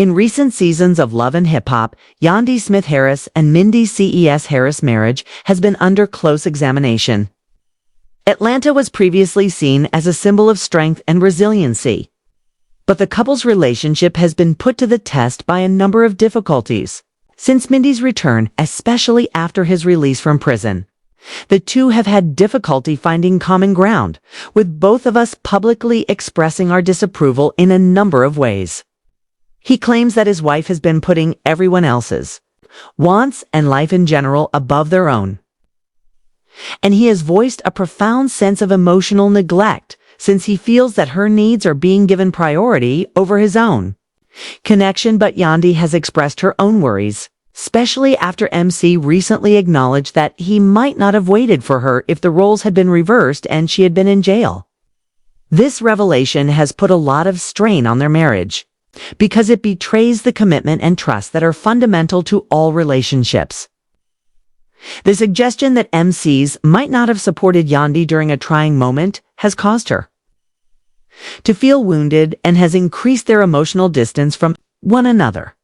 In recent seasons of Love and Hip Hop, Yandy Smith-Harris and Mindy C.E.S. Harris' marriage has been under close examination. Atlanta was previously seen as a symbol of strength and resiliency. But the couple's relationship has been put to the test by a number of difficulties. Since Mindy's return, especially after his release from prison, the two have had difficulty finding common ground, with both of us publicly expressing our disapproval in a number of ways. He claims that his wife has been putting everyone else's wants and life in general above their own. And he has voiced a profound sense of emotional neglect since he feels that her needs are being given priority over his own connection. But Yandy has expressed her own worries, especially after MC recently acknowledged that he might not have waited for her if the roles had been reversed and she had been in jail. This revelation has put a lot of strain on their marriage, because it betrays the commitment and trust that are fundamental to all relationships. The suggestion that MCs might not have supported Yandy during a trying moment has caused her to feel wounded and has increased their emotional distance from one another.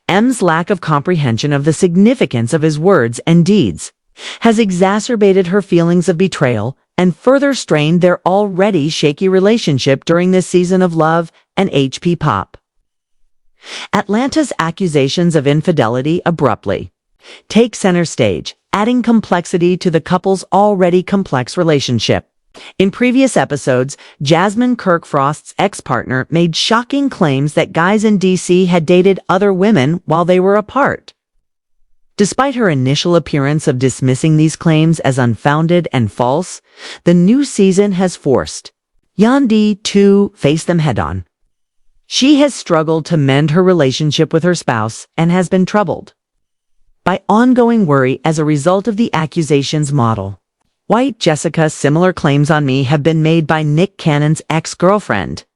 M's lack of comprehension of the significance of his words and deeds has exacerbated her feelings of betrayal and further strained their already shaky relationship during this season of Love and HP Pop. Atlanta's accusations of infidelity abruptly take center stage, adding complexity to the couple's already complex relationship. In previous episodes, Jasmine Kirkfrost's ex-partner made shocking claims that guys in DC had dated other women while they were apart. Despite her initial appearance of dismissing these claims as unfounded and false, the new season has forced Yandy to face them head-on. She has struggled to mend her relationship with her spouse and has been troubled by ongoing worry as a result of the accusations. Model White Jessica. Similar claims on me have been made by Nick Cannon's ex-girlfriend,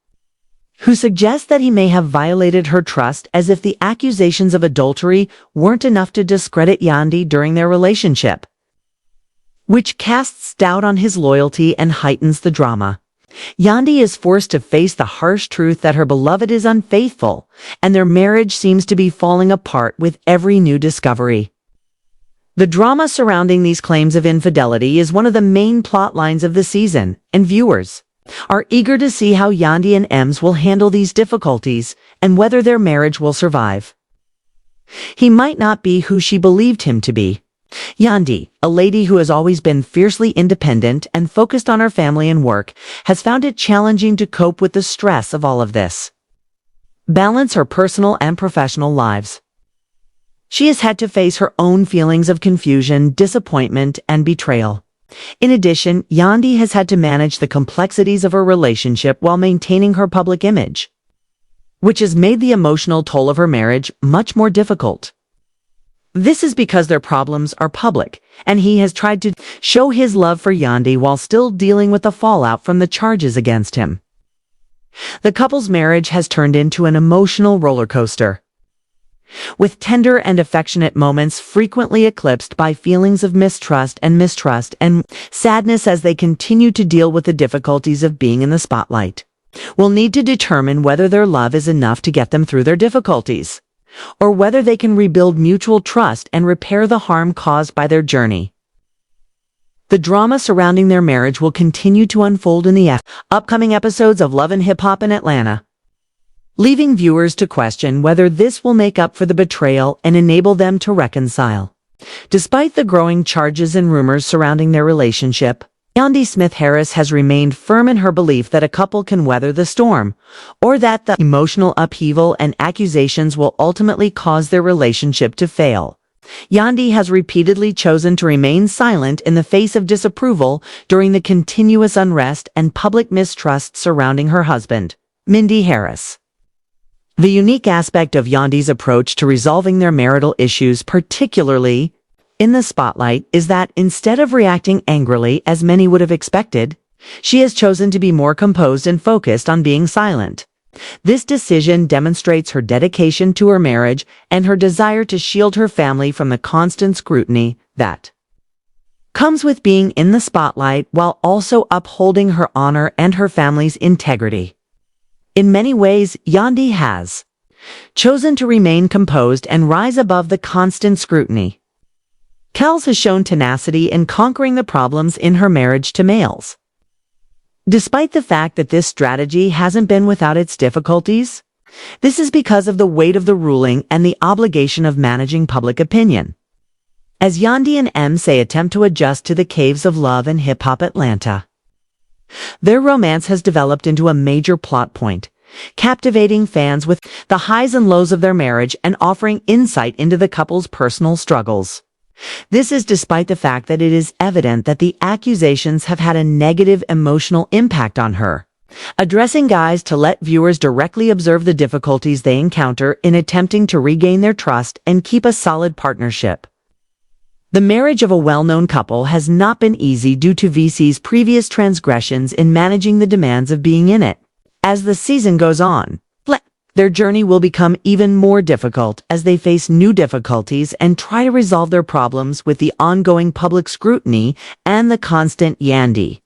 who suggests that he may have violated her trust, as if the accusations of adultery weren't enough to discredit Yandy during their relationship, which casts doubt on his loyalty and heightens the drama. Yandy is forced to face the harsh truth that her beloved is unfaithful, and their marriage seems to be falling apart with every new discovery. The drama surrounding these claims of infidelity is one of the main plot lines of the season, and viewers are eager to see how Yandy and Ems will handle these difficulties and whether their marriage will survive. He might not be who she believed him to be. Yandy, a lady who has always been fiercely independent and focused on her family and work, has found it challenging to cope with the stress of all of this, balance her personal and professional lives. She has had to face her own feelings of confusion, disappointment, and betrayal. In addition, Yandy has had to manage the complexities of her relationship while maintaining her public image, which has made the emotional toll of her marriage much more difficult. This is because their problems are public, and he has tried to show his love for Yandy while still dealing with the fallout from the charges against him. The couple's marriage has turned into an emotional roller coaster, with tender and affectionate moments frequently eclipsed by feelings of mistrust and sadness as they continue to deal with the difficulties of being in the spotlight. Will need to determine whether their love is enough to get them through their difficulties, or whether they can rebuild mutual trust and repair the harm caused by their journey. The drama surrounding their marriage will continue to unfold in the upcoming episodes of Love and Hip Hop in Atlanta, leaving viewers to question whether this will make up for the betrayal and enable them to reconcile. Despite the growing charges and rumors surrounding their relationship, Yandy Smith-Harris has remained firm in her belief that a couple can weather the storm, or that the emotional upheaval and accusations will ultimately cause their relationship to fail. Yandy has repeatedly chosen to remain silent in the face of disapproval during the continuous unrest and public mistrust surrounding her husband, Mindy Harris. The unique aspect of Yandy's approach to resolving their marital issues, particularly in the spotlight, is that instead of reacting angrily as many would have expected, she has chosen to be more composed and focused on being silent. This decision demonstrates her dedication to her marriage and her desire to shield her family from the constant scrutiny that comes with being in the spotlight, while also upholding her honor and her family's integrity. In many ways, Yandy has chosen to remain composed and rise above the constant scrutiny. Kels has shown tenacity in conquering the problems in her marriage to males. Despite the fact that this strategy hasn't been without its difficulties, this is because of the weight of the ruling and the obligation of managing public opinion. As Yandy and MC attempt to adjust to the caves of love and hip-hop Atlanta, their romance has developed into a major plot point, captivating fans with the highs and lows of their marriage and offering insight into the couple's personal struggles. This is despite the fact that it is evident that the accusations have had a negative emotional impact on her, addressing guys to let viewers directly observe the difficulties they encounter in attempting to regain their trust and keep a solid partnership. The marriage of a well-known couple has not been easy due to VC's previous transgressions in managing the demands of being in it. As the season goes on, their journey will become even more difficult as they face new difficulties and try to resolve their problems with the ongoing public scrutiny and the constant Yandy.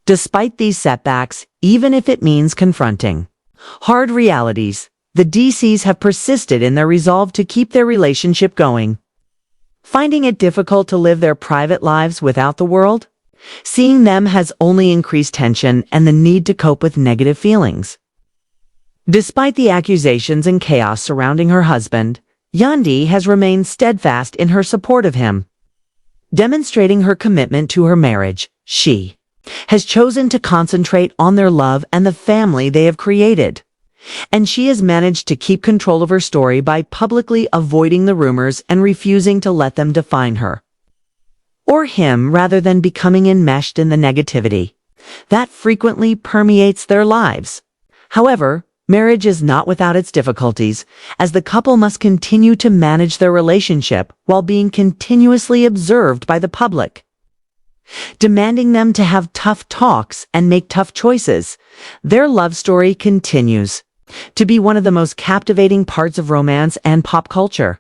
Despite these setbacks, even if it means confronting hard realities, the DCs have persisted in their resolve to keep their relationship going. Finding it difficult to live their private lives without the world? Seeing them has only increased tension and the need to cope with negative feelings. Despite the accusations and chaos surrounding her husband, Yandy has remained steadfast in her support of him. Demonstrating her commitment to her marriage, she has chosen to concentrate on their love and the family they have created. And she has managed to keep control of her story by publicly avoiding the rumors and refusing to let them define her or him rather than becoming enmeshed in the negativity that frequently permeates their lives. However, marriage is not without its difficulties, as the couple must continue to manage their relationship while being continuously observed by the public, demanding them to have tough talks and make tough choices. Their love story continues to be one of the most captivating parts of romance and pop culture.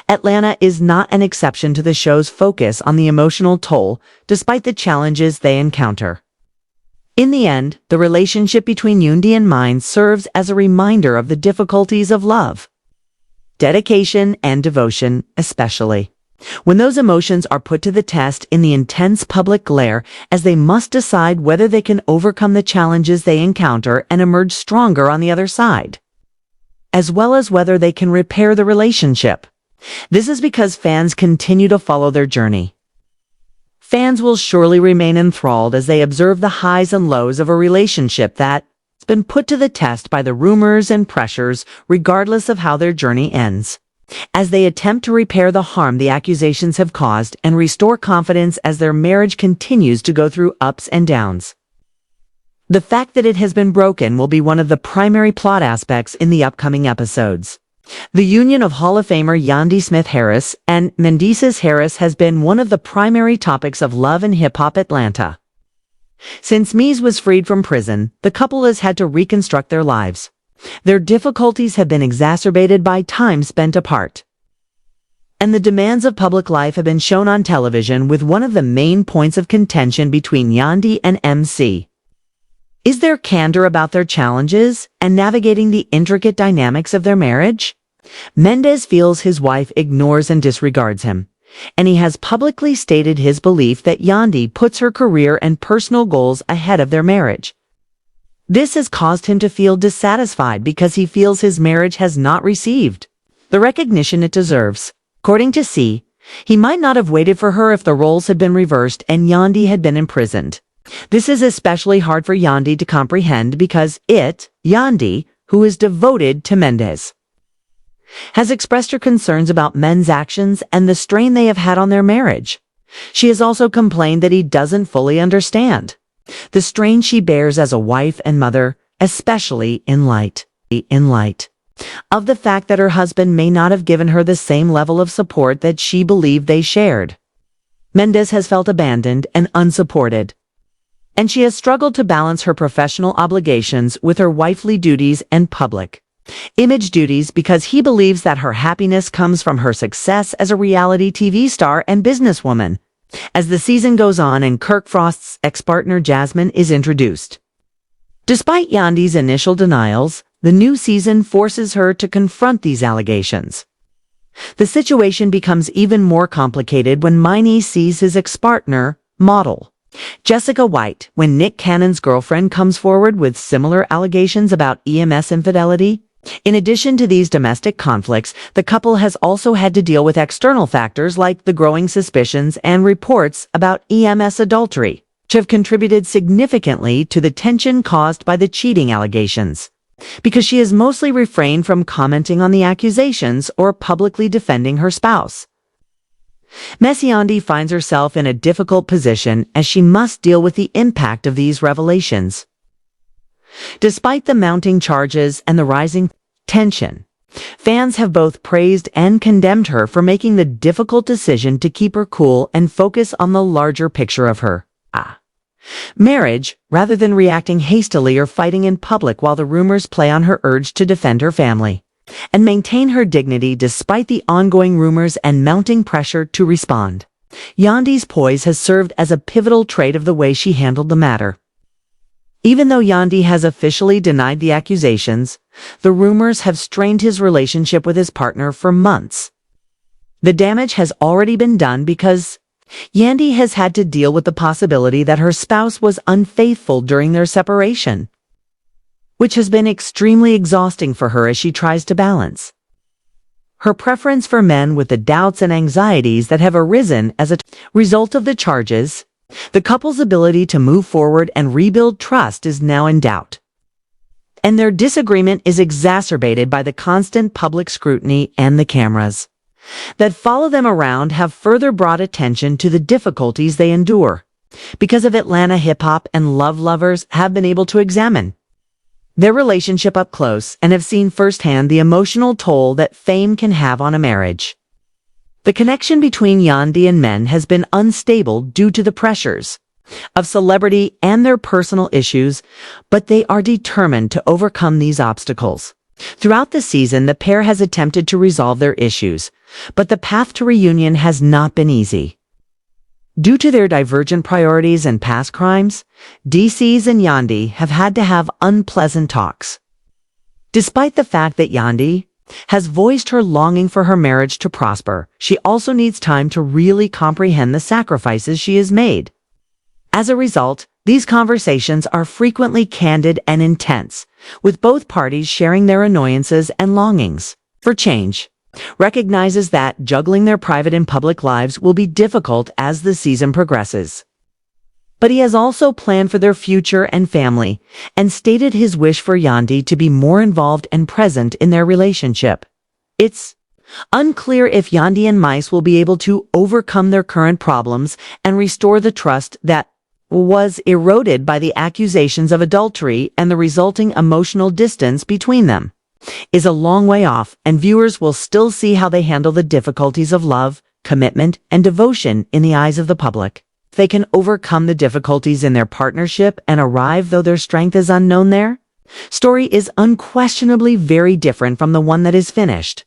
Atlanta is not an exception to the show's focus on the emotional toll, despite the challenges they encounter. In the end, the relationship between Yandy and Mine serves as a reminder of the difficulties of love, dedication, and devotion, especially when those emotions are put to the test in the intense public glare, as they must decide whether they can overcome the challenges they encounter and emerge stronger on the other side, as well as whether they can repair the relationship. This is because fans continue to follow their journey. Fans will surely remain enthralled as they observe the highs and lows of a relationship that's been put to the test by the rumors and pressures, regardless of how their journey ends, as they attempt to repair the harm the accusations have caused and restore confidence as their marriage continues to go through ups and downs. The fact that it has been broken will be one of the primary plot aspects in the upcoming episodes. The union of Hall of Famer Yandy Smith-Harris and Mendeces Harris has been one of the primary topics of Love and Hip Hop Atlanta. Since Mies was freed from prison, the couple has had to reconstruct their lives. Their difficulties have been exacerbated by time spent apart, and the demands of public life have been shown on television, with one of the main points of contention between Yandy and MC is their candor about their challenges and navigating the intricate dynamics of their marriage. Mendez feels his wife ignores and disregards him, and he has publicly stated his belief that Yandy puts her career and personal goals ahead of their marriage. This has caused him to feel dissatisfied because he feels his marriage has not received the recognition it deserves. According to C, he might not have waited for her if the roles had been reversed and Yandy had been imprisoned. This is especially hard for Yandy to comprehend because Yandy, who is devoted to Mendez, has expressed her concerns about men's actions and the strain they have had on their marriage. She has also complained that he doesn't fully understand the strain she bears as a wife and mother, especially in light of the fact that her husband may not have given her the same level of support that she believed they shared. Mendez has felt abandoned and unsupported, and she has struggled to balance her professional obligations with her wifely duties and public image duties because he believes that her happiness comes from her success as a reality TV star and businesswoman. As the season goes on and Kirk Frost's ex-partner Jasmine is introduced, despite Yandy's initial denials, the new season forces her to confront these allegations. The situation becomes even more complicated when Miney sees his ex-partner, model Jessica White, when Nick Cannon's girlfriend comes forward with similar allegations about EMS infidelity. In addition to these domestic conflicts, the couple has also had to deal with external factors like the growing suspicions and reports about EMS adultery, which have contributed significantly to the tension caused by the cheating allegations. Because she has mostly refrained from commenting on the accusations or publicly defending her spouse. Miss Yandy finds herself in a difficult position as she must deal with the impact of these revelations. Despite the mounting charges and the rising tension, fans have both praised and condemned her for making the difficult decision to keep her cool and focus on the larger picture of her marriage, rather than reacting hastily or fighting in public while the rumors play on her urge to defend her family and maintain her dignity despite the ongoing rumors and mounting pressure to respond. Yandy's poise has served as a pivotal trait of the way she handled the matter. Even though Yandy has officially denied the accusations, the rumors have strained his relationship with his partner for months. The damage has already been done because Yandy has had to deal with the possibility that her spouse was unfaithful during their separation, which has been extremely exhausting for her as she tries to balance her preference for men with the doubts and anxieties that have arisen as a result of the charges. The couple's ability to move forward and rebuild trust is now in doubt, and their disagreement is exacerbated by the constant public scrutiny and the cameras that follow them around have further brought attention to the difficulties they endure, because of Atlanta hip-hop and love lovers have been able to examine their relationship up close and have seen firsthand the emotional toll that fame can have on a marriage. The connection between Yandy and men has been unstable due to the pressures of celebrity and their personal issues, but they are determined to overcome these obstacles. Throughout the season, the pair has attempted to resolve their issues, but the path to reunion has not been easy. Due to their divergent priorities and past crimes, DC's and Yandy have had to have unpleasant talks. Despite the fact that Yandy has voiced her longing for her marriage to prosper, she also needs time to really comprehend the sacrifices she has made. As a result, these conversations are frequently candid and intense, with both parties sharing their annoyances and longings for change. Recognizes that juggling their private and public lives will be difficult as the season progresses. But he has also planned for their future and family, and stated his wish for Yandy to be more involved and present in their relationship. It's unclear if Yandy and Mice will be able to overcome their current problems and restore the trust that was eroded by the accusations of adultery, and the resulting emotional distance between them is a long way off, and viewers will still see how they handle the difficulties of love, commitment, and devotion in the eyes of the public. If they can overcome the difficulties in their partnership and arrive though their strength is unknown, their story is unquestionably very different from the one that is finished.